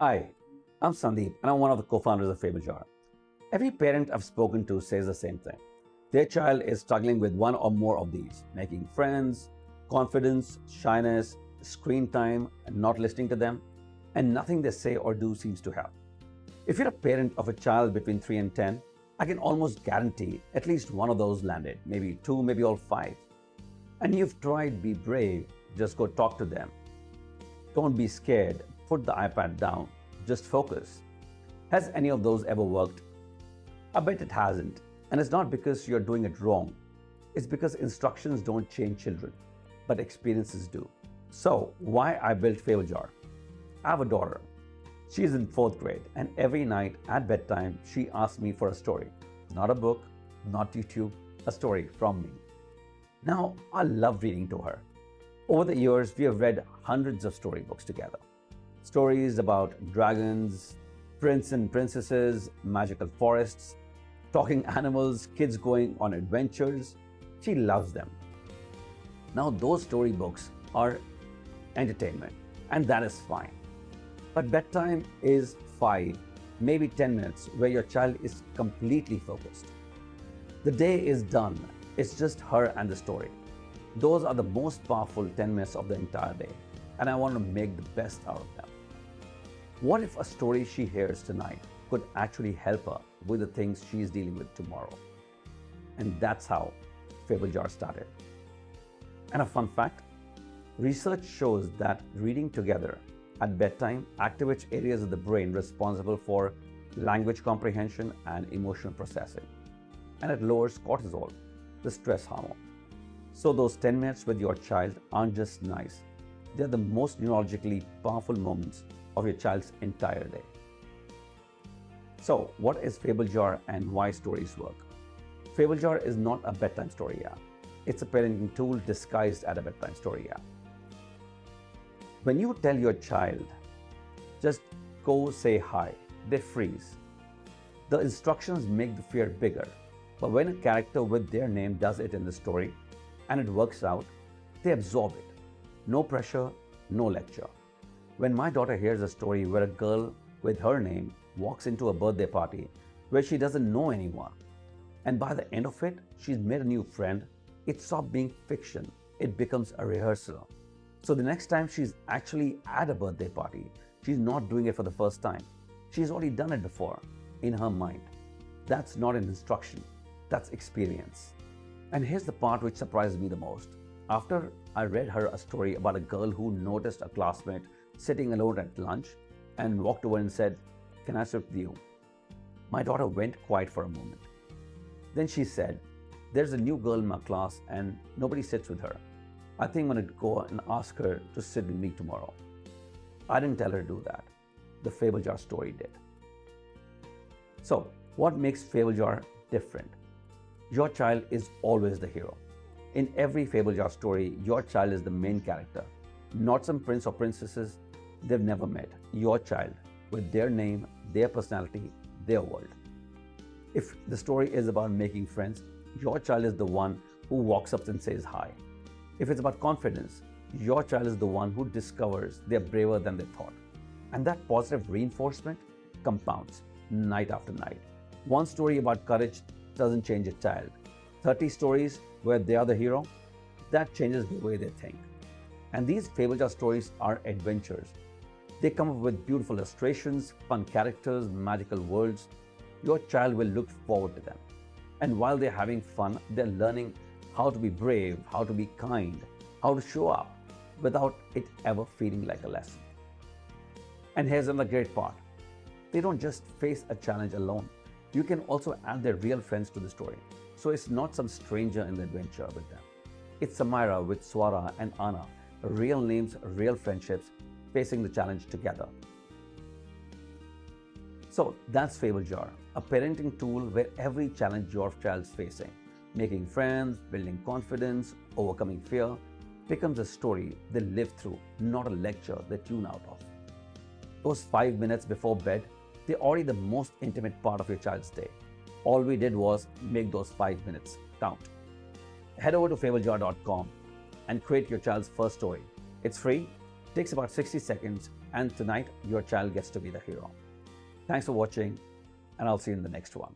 Hi, I'm Sandeep and I'm one of the co-founders of Fable Jar. Every parent I've spoken to says the same thing. Their child is struggling with one or more of these, making friends, confidence, shyness, screen time, and not listening to them, and nothing they say or do seems to help. If you're a parent of a child between 3 and 10, I can almost guarantee at least one of those landed, maybe two, maybe all five. And you've tried be brave, just go talk to them. Don't be scared, put the iPad down, just focus. Has any of those ever worked? I bet it hasn't. And it's not because you're doing it wrong. It's because instructions don't change children, but experiences do. So, why I built FableJar? I have a daughter. She's in 4th grade, and every night at bedtime, she asks me for a story. Not a book, not YouTube, a story from me. Now, I love reading to her. Over the years, we have read hundreds of storybooks together. Stories about dragons, prince and princesses, magical forests, talking animals, kids going on adventures. She loves them. Now, those storybooks are entertainment, and that is fine. But bedtime is 5, maybe 10 minutes where your child is completely focused. The day is done. It's just her and the story. Those are the most powerful 10 minutes of the entire day, and I want to make the best out of them. What if a story she hears tonight could actually help her with the things she's dealing with tomorrow? And that's how FableJar started. And a fun fact, research shows that reading together at bedtime activates areas of the brain responsible for language comprehension and emotional processing. And it lowers cortisol, the stress hormone. So those 10 minutes with your child aren't just nice. They're the most neurologically powerful moments of your child's entire day. So what is FableJar and why stories work? FableJar is not a bedtime story app. It's a parenting tool disguised as a bedtime story app. When you tell your child, just go say hi, they freeze. The instructions make the fear bigger, but when a character with their name does it in the story and it works out, they absorb it. No pressure, no lecture. When my daughter hears a story where a girl with her name walks into a birthday party where she doesn't know anyone, and by the end of it, she's made a new friend, it stops being fiction. It becomes a rehearsal. So the next time she's actually at a birthday party, she's not doing it for the first time. She's already done it before in her mind. That's not an instruction, that's experience. And here's the part which surprised me the most. After I read her a story about a girl who noticed a classmate sitting alone at lunch and walked over and said, "Can I sit with you?" My daughter went quiet for a moment. Then she said, "There's a new girl in my class and nobody sits with her. I think I'm going to go and ask her to sit with me tomorrow." I didn't tell her to do that. The FableJar story did. So, what makes FableJar different? Your child is always the hero. In every FableJar story, your child is the main character. Not some prince or princesses they've never met. Your child, with their name, their personality, their world. If the story is about making friends, your child is the one who walks up and says hi. If it's about confidence, your child is the one who discovers they're braver than they thought. And that positive reinforcement compounds night after night. One story about courage doesn't change a child. 30 stories where they are the hero, that changes the way they think. And these FableJar stories are adventures. They come up with beautiful illustrations, fun characters, magical worlds. Your child will look forward to them. And while they're having fun, they're learning how to be brave, how to be kind, how to show up without it ever feeling like a lesson. And here's another great part. They don't just face a challenge alone. You can also add their real friends to the story. So it's not some stranger in the adventure with them. It's Samira with Swara and Anna, real names, real friendships, facing the challenge together. So that's FableJar, a parenting tool where every challenge your child's facing, making friends, building confidence, overcoming fear, becomes a story they live through, not a lecture they tune out of. Those 5 minutes before bed, they're already the most intimate part of your child's day. All we did was make those 5 minutes count. Head over to FableJar.com and create your child's first story. It's free, takes about 60 seconds, And tonight, your child gets to be the hero. Thanks for watching, and I'll see you in the next one.